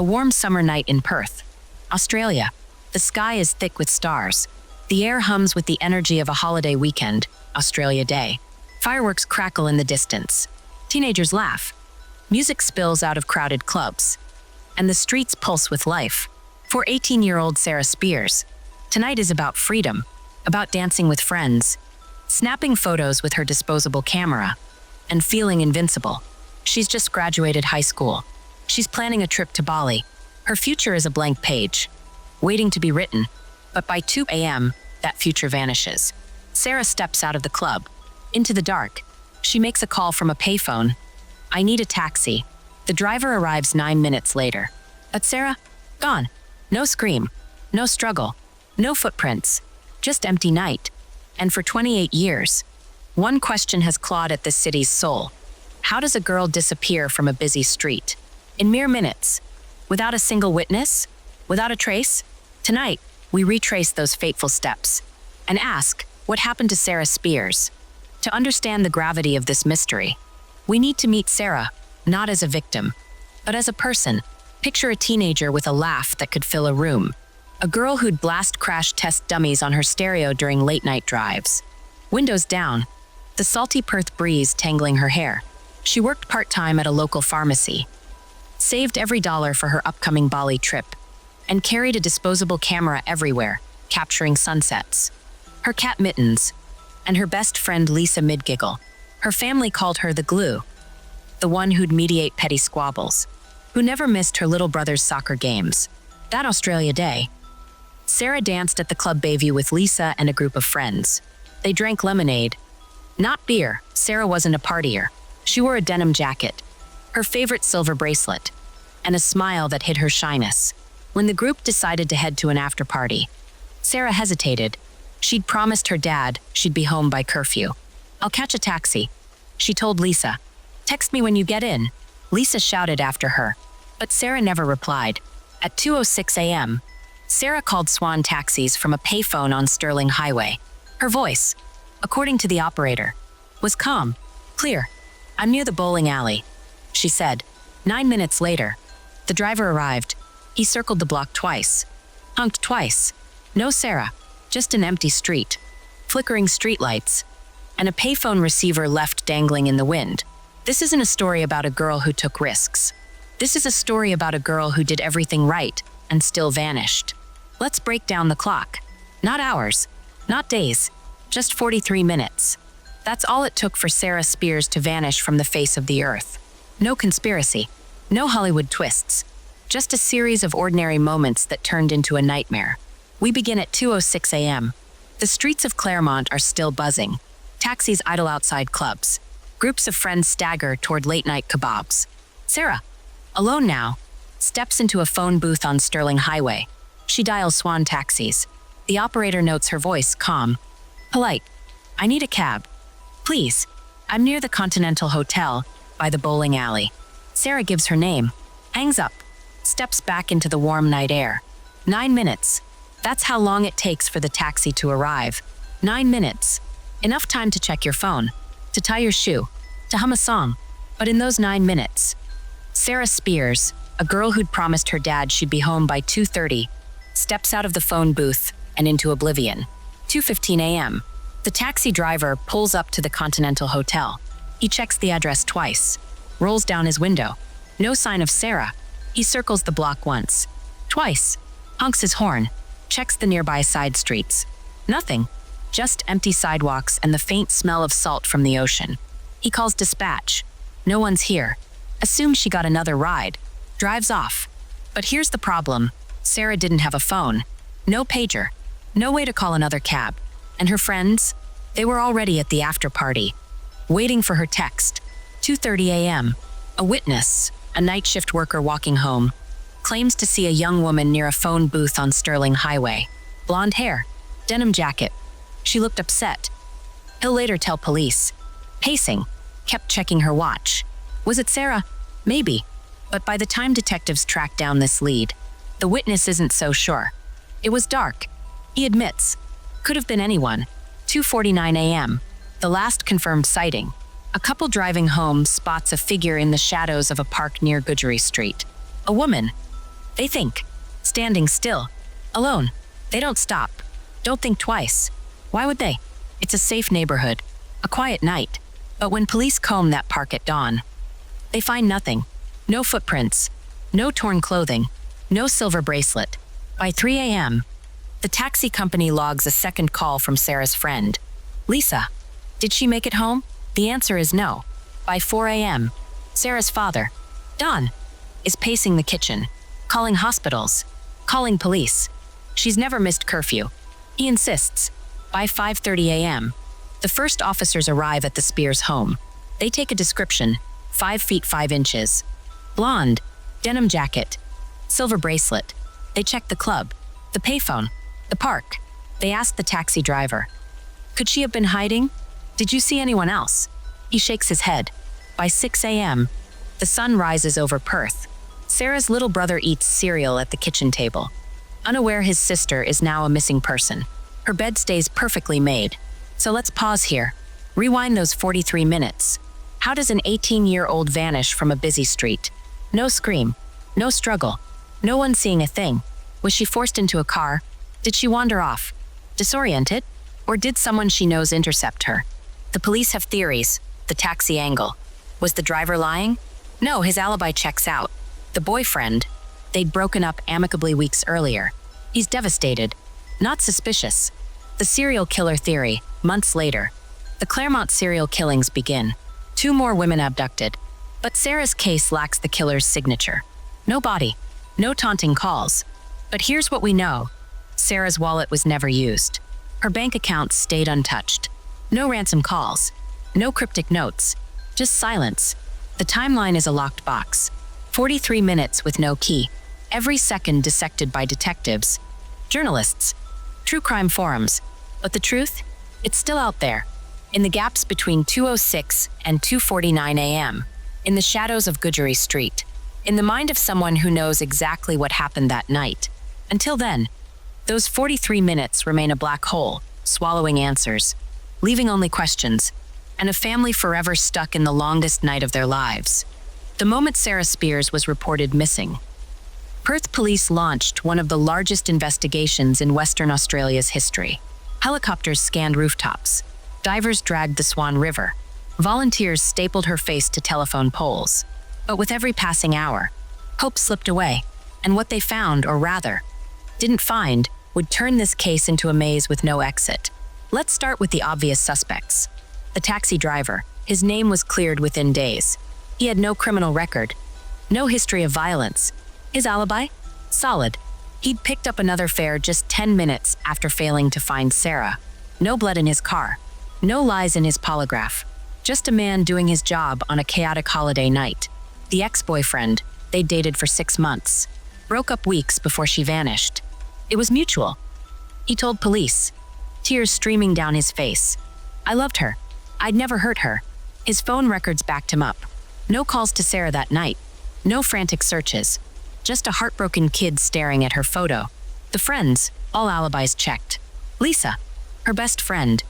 A warm summer night in Perth, Australia. The sky is thick with stars. The air hums with the energy of a holiday weekend, Australia Day. Fireworks crackle in the distance. Teenagers laugh. Music spills out of crowded clubs. And the streets pulse with life. For 18-year-old Sarah Spiers, tonight is about freedom, about dancing with friends, snapping photos with her disposable camera, and feeling invincible. She's just graduated high school. She's planning a trip to Bali. Her future is a blank page, waiting to be written. But by 2 a.m., that future vanishes. Sarah steps out of the club, into the dark. She makes a call from a payphone. "I need a taxi." The driver arrives 9 minutes later. But Sarah? Gone. No scream, no struggle, no footprints, just empty night. And for 28 years, one question has clawed at this city's soul. How does a girl disappear from a busy street? In mere minutes, without a single witness, without a trace? Tonight, we retrace those fateful steps and ask, what happened to Sarah Spiers? To understand the gravity of this mystery, we need to meet Sarah, not as a victim, but as a person. Picture a teenager with a laugh that could fill a room. A girl who'd blast crash test dummies on her stereo during late-night drives. Windows down, the salty Perth breeze tangling her hair. She worked part-time at a local pharmacy, saved every dollar for her upcoming Bali trip, and carried a disposable camera everywhere, capturing sunsets. Her cat Mittens, and her best friend Lisa mid-giggle. Her family called her the glue, the one who'd mediate petty squabbles, who never missed her little brother's soccer games. That Australia Day, Sarah danced at the Club Bayview with Lisa and a group of friends. They drank lemonade. Not beer. Sarah wasn't a partier. She wore a denim jacket, her favorite silver bracelet, and a smile that hid her shyness. When the group decided to head to an after-party, Sarah hesitated. She'd promised her dad she'd be home by curfew. "I'll catch a taxi," she told Lisa. "Text me when you get in," Lisa shouted after her. But Sarah never replied. At 2:06 a.m., Sarah called Swan taxis from a payphone on Sterling Highway. Her voice, according to the operator, was calm, clear. "I'm near the bowling alley," she said. 9 minutes later, the driver arrived. He circled the block twice, honked twice. No Sarah, just an empty street, flickering streetlights, and a payphone receiver left dangling in the wind. This isn't a story about a girl who took risks. This is a story about a girl who did everything right and still vanished. Let's break down the clock. Not hours, not days, just 43 minutes. That's all it took for Sarah Spiers to vanish from the face of the earth. No conspiracy, no Hollywood twists, just a series of ordinary moments that turned into a nightmare. We begin at 2:06 a.m. The streets of Claremont are still buzzing. Taxis idle outside clubs. Groups of friends stagger toward late-night kebabs. Sarah, alone now, steps into a phone booth on Sterling Highway. She dials Swan taxis. The operator notes her voice, calm, polite. "I need a cab. Please, I'm near the Continental Hotel, by the bowling alley." Sarah gives her name, hangs up, steps back into the warm night air. 9 minutes. That's how long it takes for the taxi to arrive. 9 minutes. Enough time to check your phone, to tie your shoe, to hum a song. But in those 9 minutes, Sarah Spiers, a girl who'd promised her dad she'd be home by 2:30, steps out of the phone booth and into oblivion. 2:15 a.m. The taxi driver pulls up to the Continental Hotel. He checks the address twice, rolls down his window. No sign of Sarah. He circles the block once, twice, honks his horn, checks the nearby side streets. Nothing, just empty sidewalks and the faint smell of salt from the ocean. He calls dispatch. No one's here. Assumes she got another ride. Drives off. But here's the problem. Sarah didn't have a phone. No pager. No way to call another cab. And her friends? They were already at the after-party, waiting for her text. 2:30 a.m. A witness, a night shift worker walking home, claims to see a young woman near a phone booth on Sterling Highway. Blonde hair, denim jacket. She looked upset. He'll later tell police. Pacing, kept checking her watch. Was it Sarah? Maybe. But by the time detectives track down this lead, the witness isn't so sure. It was dark. He admits. Could have been anyone. 2:49 a.m. The last confirmed sighting. A couple driving home spots a figure in the shadows of a park near Goodgery Street. A woman, They think. Standing still. Alone. They don't stop. Don't think twice. Why would they? It's a safe neighborhood. A quiet night. But when police comb that park at dawn, they find nothing. No footprints. No torn clothing. No silver bracelet. By 3 a.m., the taxi company logs a second call from Sarah's friend. Lisa. Did she make it home? The answer is no. By 4 a.m., Sarah's father, Don, is pacing the kitchen, calling hospitals, calling police. She's never missed curfew. He insists. By 5:30 a.m., the first officers arrive at the Spiers home. They take a description, 5 feet 5 inches. Blonde, denim jacket, silver bracelet. They check the club, the payphone, the park. They ask the taxi driver, could she have been hiding? Did you see anyone else? He shakes his head. By 6 a.m., the sun rises over Perth. Sarah's little brother eats cereal at the kitchen table, unaware his sister is now a missing person. Her bed stays perfectly made. So let's pause here. Rewind those 43 minutes. How does an 18-year-old vanish from a busy street? No scream, no struggle, no one seeing a thing. Was she forced into a car? Did she wander off? Disoriented? Or did someone she knows intercept her? The police have theories. The taxi angle. Was the driver lying? No, his alibi checks out. The boyfriend, they'd broken up amicably weeks earlier. He's devastated. Not suspicious. The serial killer theory, months later. The Claremont serial killings begin. 2 more women abducted. But Sarah's case lacks the killer's signature. No body. No taunting calls. But here's what we know. Sarah's wallet was never used. Her bank accounts stayed untouched. No ransom calls. No cryptic notes. Just silence. The timeline is a locked box. 43 minutes with no key. Every second dissected by detectives, journalists, true crime forums. But the truth? It's still out there. In the gaps between 2:06 and 2:49 a.m. In the shadows of Goodgery Street. In the mind of someone who knows exactly what happened that night. Until then, those 43 minutes remain a black hole, swallowing answers, leaving only questions, and a family forever stuck in the longest night of their lives. The moment Sarah Spiers was reported missing, Perth police launched one of the largest investigations in Western Australia's history. Helicopters scanned rooftops. Divers dragged the Swan River. Volunteers stapled her face to telephone poles. But with every passing hour, hope slipped away, and what they found, or rather, didn't find, would turn this case into a maze with no exit. Let's start with the obvious suspects. The taxi driver. His name was cleared within days. He had no criminal record, no history of violence. His alibi? Solid. He'd picked up another fare just 10 minutes after failing to find Sarah. No blood in his car. No lies in his polygraph. Just a man doing his job on a chaotic holiday night. The ex-boyfriend, they'd dated for 6 months, broke up weeks before she vanished. It was mutual. He told police, tears streaming down his face. I loved her. I'd never hurt her. His phone records backed him up. No calls to Sarah that night. No frantic searches. Just a heartbroken kid staring at her photo. The friends, all alibis checked. Lisa, her best friend,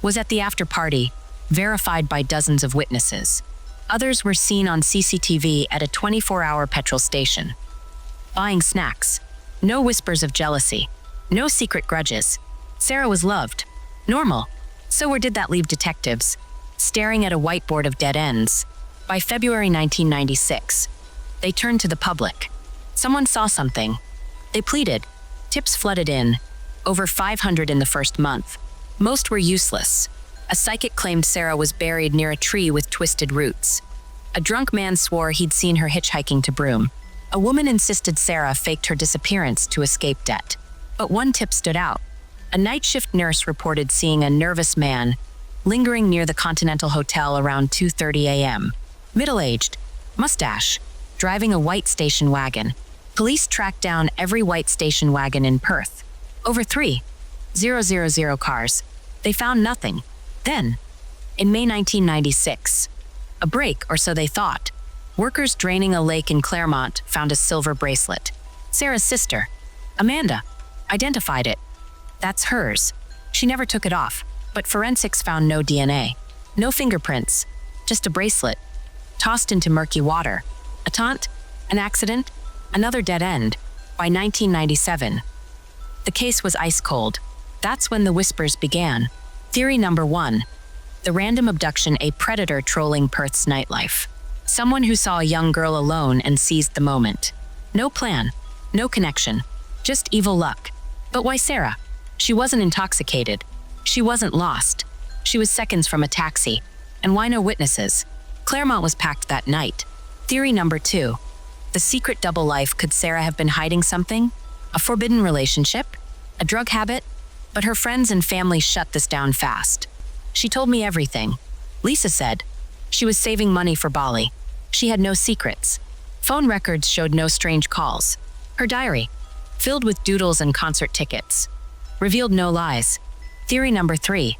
was at the after party, verified by dozens of witnesses. Others were seen on CCTV at a 24-hour petrol station. Buying snacks. No whispers of jealousy. No secret grudges. Sarah was loved. Normal. So where did that leave detectives? Staring at a whiteboard of dead ends. By February 1996, they turned to the public. Someone saw something. They pleaded. Tips flooded in. Over 500 in the first month. Most were useless. A psychic claimed Sarah was buried near a tree with twisted roots. A drunk man swore he'd seen her hitchhiking to Broome. A woman insisted Sarah faked her disappearance to escape debt. But one tip stood out. A night shift nurse reported seeing a nervous man lingering near the Continental Hotel around 2:30 a.m. Middle-aged, mustache, driving a white station wagon. Police tracked down every white station wagon in Perth. Over 3,000 cars. They found nothing. Then, in May 1996, a break, or so they thought, workers draining a lake in Claremont found a silver bracelet. Sarah's sister, Amanda, identified it. That's hers. She never took it off, but forensics found no DNA, no fingerprints, just a bracelet, tossed into murky water. A taunt? An accident? Another dead end. By 1997, the case was ice cold. That's when the whispers began. Theory number 1. The random abduction, a predator trolling Perth's nightlife. Someone who saw a young girl alone and seized the moment. No plan, no connection, just evil luck. But why Sarah? She wasn't intoxicated. She wasn't lost. She was seconds from a taxi. And why no witnesses? Claremont was packed that night. Theory number 2. The secret double life. Could Sarah have been hiding something? A forbidden relationship? A drug habit? But her friends and family shut this down fast. She told me everything. Lisa said she was saving money for Bali. She had no secrets. Phone records showed no strange calls. Her diary, filled with doodles and concert tickets, revealed no lies. Theory number 3.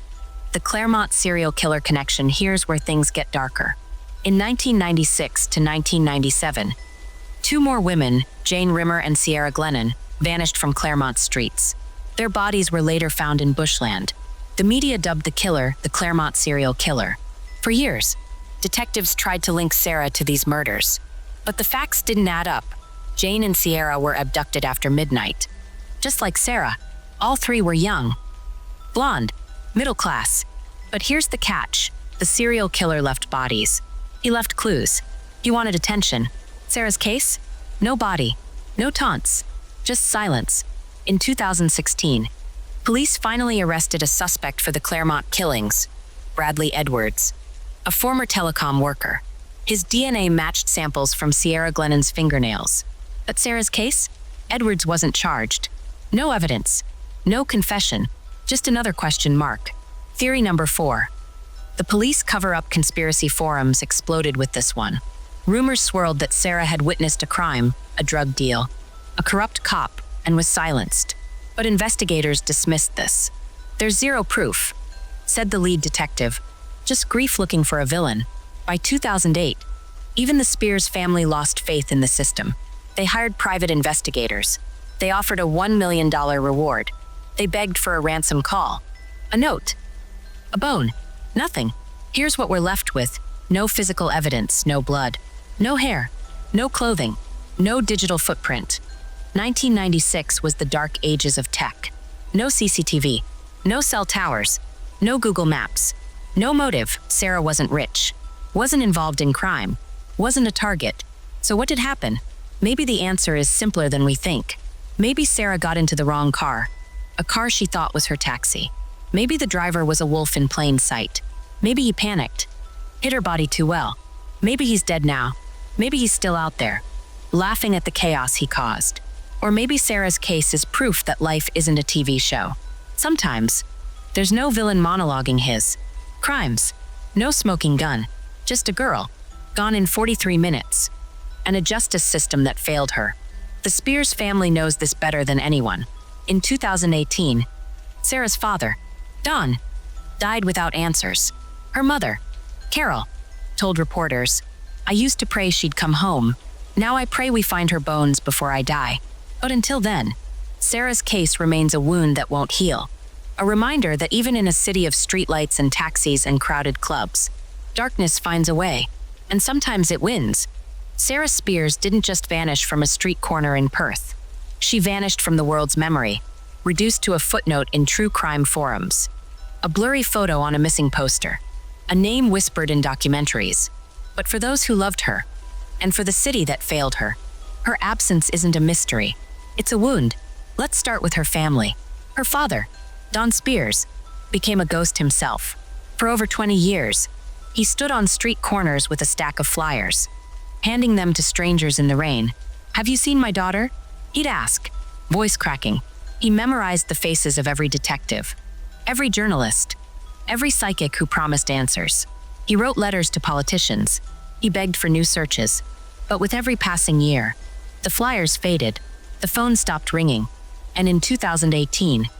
The Claremont serial killer connection. Here's where things get darker. In 1996 to 1997, 2 more women, Jane Rimmer and Sierra Glennon, vanished from Claremont streets. Their bodies were later found in bushland. The media dubbed the killer the Claremont serial killer. For years, detectives tried to link Sarah to these murders. But the facts didn't add up. Jane and Sierra were abducted after midnight. Just like Sarah, all 3 were young, blonde, middle class. But here's the catch. The serial killer left bodies. He left clues. He wanted attention. Sarah's case? No body, no taunts, just silence. In 2016, police finally arrested a suspect for the Claremont killings, Bradley Edwards, a former telecom worker. His DNA matched samples from Sierra Glennon's fingernails. But Sarah's case? Edwards wasn't charged. No evidence, no confession, just another question mark. Theory number 4. The police cover-up conspiracy forums exploded with this one. Rumors swirled that Sarah had witnessed a crime, a drug deal, a corrupt cop, and was silenced. But investigators dismissed this. There's zero proof, said the lead detective. Just grief looking for a villain. By 2008, even the Spiers family lost faith in the system. They hired private investigators. They offered a $1 million reward. They begged for a ransom call. A note. A bone. Nothing. Here's what we're left with. No physical evidence, no blood. No hair. No clothing. No digital footprint. 1996 was the dark ages of tech. No CCTV. No cell towers. No Google Maps. No motive. Sarah wasn't rich. Wasn't involved in crime. Wasn't a target. So what did happen? Maybe the answer is simpler than we think. Maybe Sarah got into the wrong car. A car she thought was her taxi. Maybe the driver was a wolf in plain sight. Maybe he panicked. Hid her body too well. Maybe he's dead now. Maybe he's still out there, laughing at the chaos he caused. Or maybe Sarah's case is proof that life isn't a TV show. Sometimes, there's no villain monologuing his crimes. No smoking gun. Just a girl, gone in 43 minutes. And a justice system that failed her. The Spiers family knows this better than anyone. In 2018, Sarah's father, Don, died without answers. Her mother, Carol, told reporters, "I used to pray she'd come home. Now I pray we find her bones before I die." But until then, Sarah's case remains a wound that won't heal. A reminder that even in a city of streetlights and taxis and crowded clubs, darkness finds a way, and sometimes it wins. Sarah Spiers didn't just vanish from a street corner in Perth. She vanished from the world's memory, reduced to a footnote in true crime forums. A blurry photo on a missing poster. A name whispered in documentaries. But for those who loved her, and for the city that failed her, her absence isn't a mystery. It's a wound. Let's start with her family. Her father, Don Spiers, became a ghost himself. For over 20 years, he stood on street corners with a stack of flyers, handing them to strangers in the rain. "Have you seen my daughter?" he'd ask, voice cracking. He memorized the faces of every detective, every journalist, every psychic who promised answers. He wrote letters to politicians. He begged for new searches. But with every passing year, the flyers faded, the phone stopped ringing, and in 2018,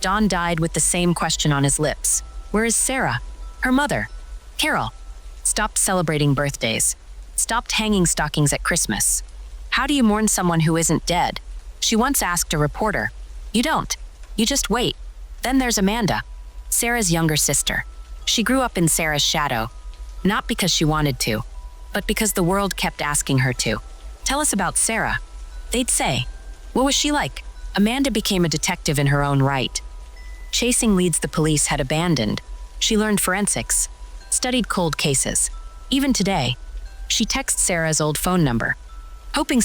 Don died with the same question on his lips. Where is Sarah? Her mother, Carol, stopped celebrating birthdays, stopped hanging stockings at Christmas. How do you mourn someone who isn't dead? She once asked a reporter. You don't. You just wait. Then there's Amanda, Sarah's younger sister. She grew up in Sarah's shadow, not because she wanted to, but because the world kept asking her to. Tell us about Sarah. They'd say, "What was she like?" Amanda became a detective in her own right. Chasing leads the police had abandoned, she learned forensics, studied cold cases. Even today, she texts Sarah's old phone number, hoping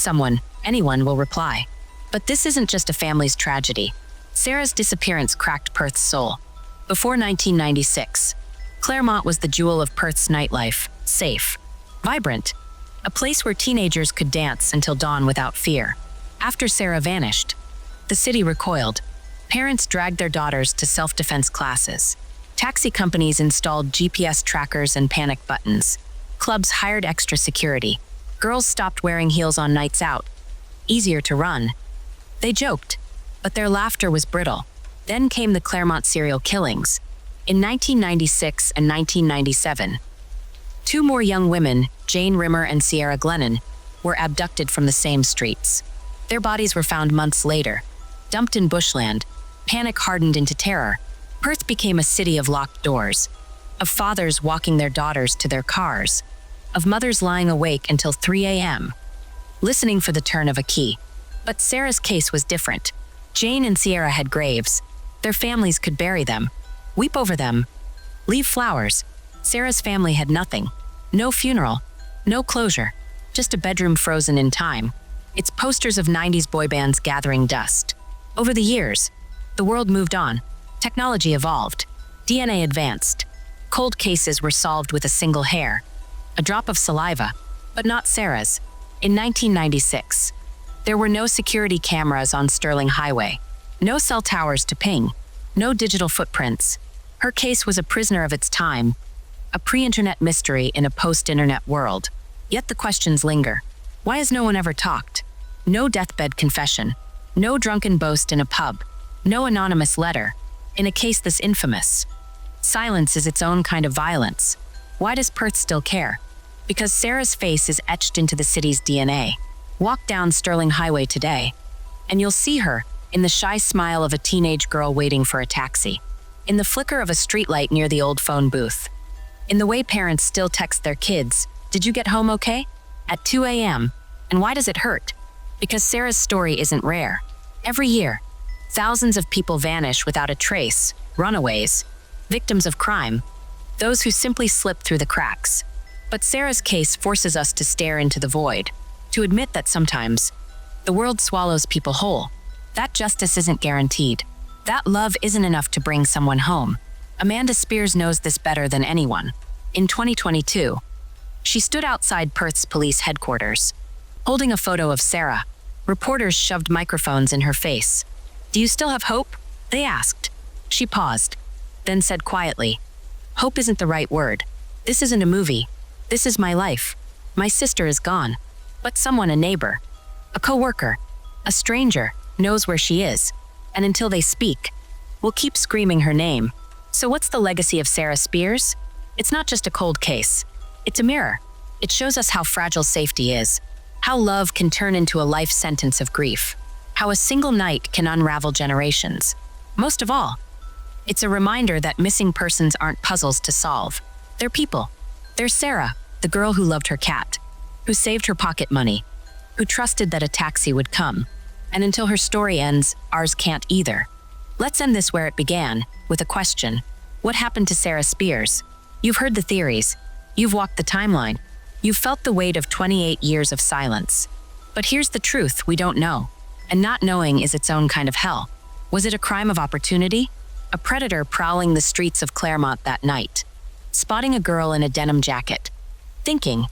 anyone will reply. But this isn't just a family's tragedy. Sarah's disappearance cracked Perth's soul. Before 1996, Claremont was the jewel of Perth's nightlife, safe, vibrant, a place where teenagers could dance until dawn without fear. After Sarah vanished, the city recoiled. Parents dragged their daughters to self-defense classes. Taxi companies installed GPS trackers and panic buttons. Clubs hired extra security. Girls stopped wearing heels on nights out. Easier to run. They joked, but their laughter was brittle. Then came the Claremont serial killings. In 1996 and 1997, two more young women, Jane Rimmer and Sierra Glennon, were abducted from the same streets. Their bodies were found months later, dumped in bushland. Panic hardened into terror. Perth became a city of locked doors, of fathers walking their daughters to their cars, of mothers lying awake until 3 a.m., listening for the turn of a key. But Sarah's case was different. Jane and Sierra had graves. Their families could bury them, weep over them, leave flowers. Sarah's family had nothing. No funeral, no closure, just a bedroom frozen in time. Its posters of 90s boy bands gathering dust. Over the years, the world moved on. Technology evolved. DNA advanced. Cold cases were solved with a single hair, a drop of saliva, but not Sarah's. In 1996, there were no security cameras on Sterling Highway, no cell towers to ping, no digital footprints. Her case was a prisoner of its time, a pre-internet mystery in a post-internet world. Yet the questions linger. Why has no one ever talked? No deathbed confession, no drunken boast in a pub, no anonymous letter. In a case this infamous, silence is its own kind of violence. Why does Perth still care? Because Sarah's face is etched into the city's DNA. Walk down Sterling Highway today, and you'll see her in the shy smile of a teenage girl waiting for a taxi, in the flicker of a streetlight near the old phone booth, in the way parents still text their kids, "Did you get home okay?" at 2 a.m. And why does it hurt? Because Sarah's story isn't rare. Every year, thousands of people vanish without a trace, runaways, victims of crime, those who simply slip through the cracks. But Sarah's case forces us to stare into the void, to admit that sometimes the world swallows people whole. That justice isn't guaranteed. That love isn't enough to bring someone home. Amanda Spiers knows this better than anyone. In 2022, she stood outside Perth's police headquarters, holding a photo of Sarah. Reporters shoved microphones in her face. "Do you still have hope?" they asked. She paused, then said quietly, "Hope isn't the right word. This isn't a movie. This is my life. My sister is gone. But someone, a neighbor, a co-worker, a stranger, knows where she is. And until they speak, we'll keep screaming her name." So what's the legacy of Sarah Spiers? It's not just a cold case. It's a mirror. It shows us how fragile safety is, how love can turn into a life sentence of grief, how a single night can unravel generations. Most of all, it's a reminder that missing persons aren't puzzles to solve. They're people. There's Sarah, the girl who loved her cat, who saved her pocket money, who trusted that a taxi would come. And until her story ends, ours can't either. Let's end this where it began, with a question. What happened to Sarah Spiers? You've heard the theories. You've walked the timeline. You've felt the weight of 28 years of silence. But here's the truth we don't know. And not knowing is its own kind of hell. Was it a crime of opportunity? A predator prowling the streets of Claremont that night, spotting a girl in a denim jacket, thinking,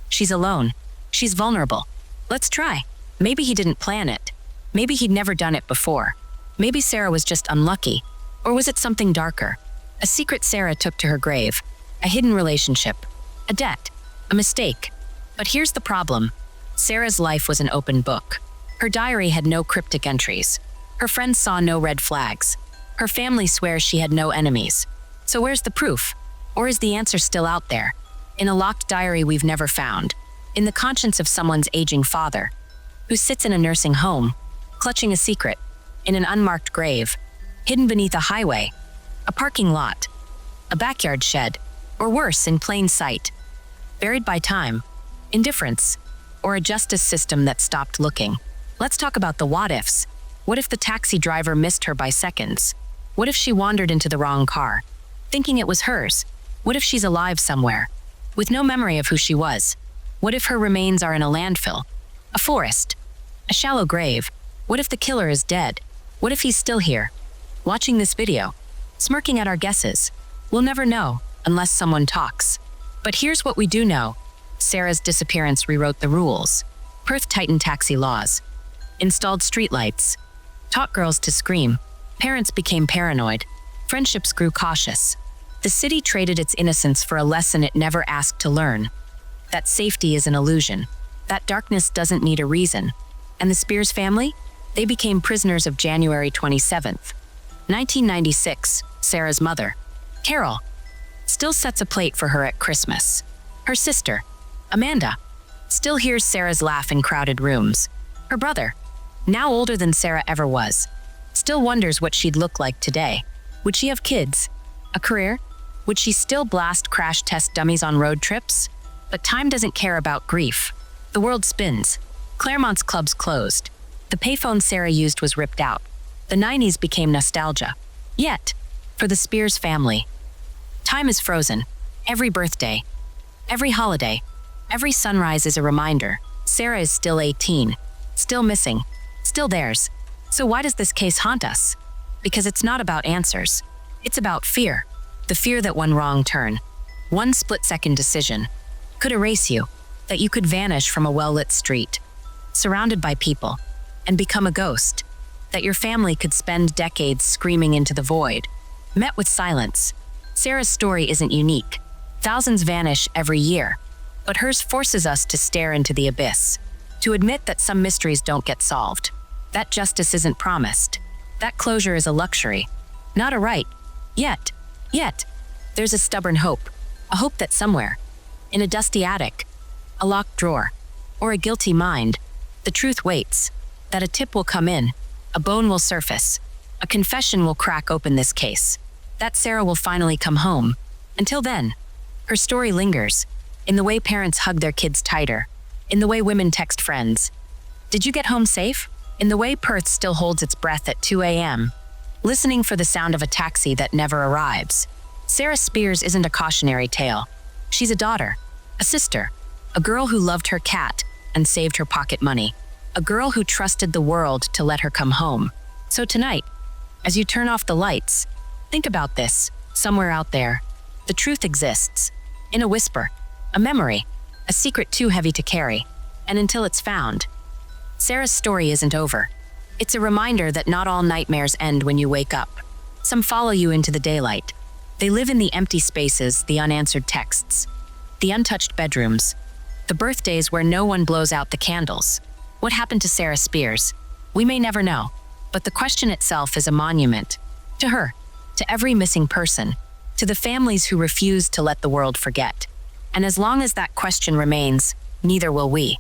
"She's alone. She's vulnerable. Let's try." Maybe he didn't plan it. Maybe he'd never done it before. Maybe Sarah was just unlucky. Or was it something darker? A secret Sarah took to her grave. A hidden relationship. A debt. A mistake. But here's the problem. Sarah's life was an open book. Her diary had no cryptic entries. Her friends saw no red flags. Her family swears she had no enemies. So where's the proof? Or is the answer still out there? In a locked diary we've never found. In the conscience of someone's aging father, who sits in a nursing home, clutching a secret, in an unmarked grave, hidden beneath a highway, a parking lot, a backyard shed, or worse, in plain sight, buried by time, indifference, or a justice system that stopped looking. Let's talk about the what-ifs. What if the taxi driver missed her by seconds? What if she wandered into the wrong car, thinking it was hers? What if she's alive somewhere, with no memory of who she was? What if her remains are in a landfill, a forest, a shallow grave? What if the killer is dead? What if he's still here, watching this video, smirking at our guesses? We'll never know unless someone talks. But here's what we do know. Sarah's disappearance rewrote the rules. Perth tightened taxi laws, installed streetlights, taught girls to scream. Parents became paranoid. Friendships grew cautious. The city traded its innocence for a lesson it never asked to learn. That safety is an illusion. That darkness doesn't need a reason. And the Spiers family? They became prisoners of January 27th, 1996. Sarah's mother, Carol, still sets a plate for her at Christmas. Her sister, Amanda, still hears Sarah's laugh in crowded rooms. Her brother, now older than Sarah ever was, still wonders what she'd look like today. Would she have kids? A career? Would she still blast crash test dummies on road trips? But time doesn't care about grief. The world spins. Claremont's clubs closed. The payphone Sarah used was ripped out. The 90s became nostalgia. Yet, for the Spiers family, time is frozen. Every birthday, every holiday, every sunrise is a reminder. Sarah is still 18, still missing, still theirs. So why does this case haunt us? Because it's not about answers. It's about fear. The fear that one wrong turn, one split-second decision, could erase you, that you could vanish from a well-lit street, surrounded by people, and become a ghost, that your family could spend decades screaming into the void, met with silence. Sarah's story isn't unique. Thousands vanish every year, but hers forces us to stare into the abyss, to admit that some mysteries don't get solved, that justice isn't promised, that closure is a luxury, not a right. Yet, there's a stubborn hope, a hope that somewhere, in a dusty attic, a locked drawer, or a guilty mind, the truth waits, that a tip will come in, a bone will surface, a confession will crack open this case, that Sarah will finally come home. Until then, her story lingers, in the way parents hug their kids tighter, in the way women text friends. Did you get home safe? In the way Perth still holds its breath at 2 a.m., listening for the sound of a taxi that never arrives. Sarah Spiers isn't a cautionary tale. She's a daughter, a sister, a girl who loved her cat and saved her pocket money, a girl who trusted the world to let her come home. So tonight, as you turn off the lights, think about this. Somewhere out there, the truth exists, in a whisper, a memory, a secret too heavy to carry. And until it's found, Sarah's story isn't over. It's a reminder that not all nightmares end when you wake up. Some follow you into the daylight. They live in the empty spaces, the unanswered texts, the untouched bedrooms, the birthdays where no one blows out the candles. What happened to Sarah Spiers? We may never know, but the question itself is a monument. To her, to every missing person, to the families who refuse to let the world forget. And as long as that question remains, neither will we.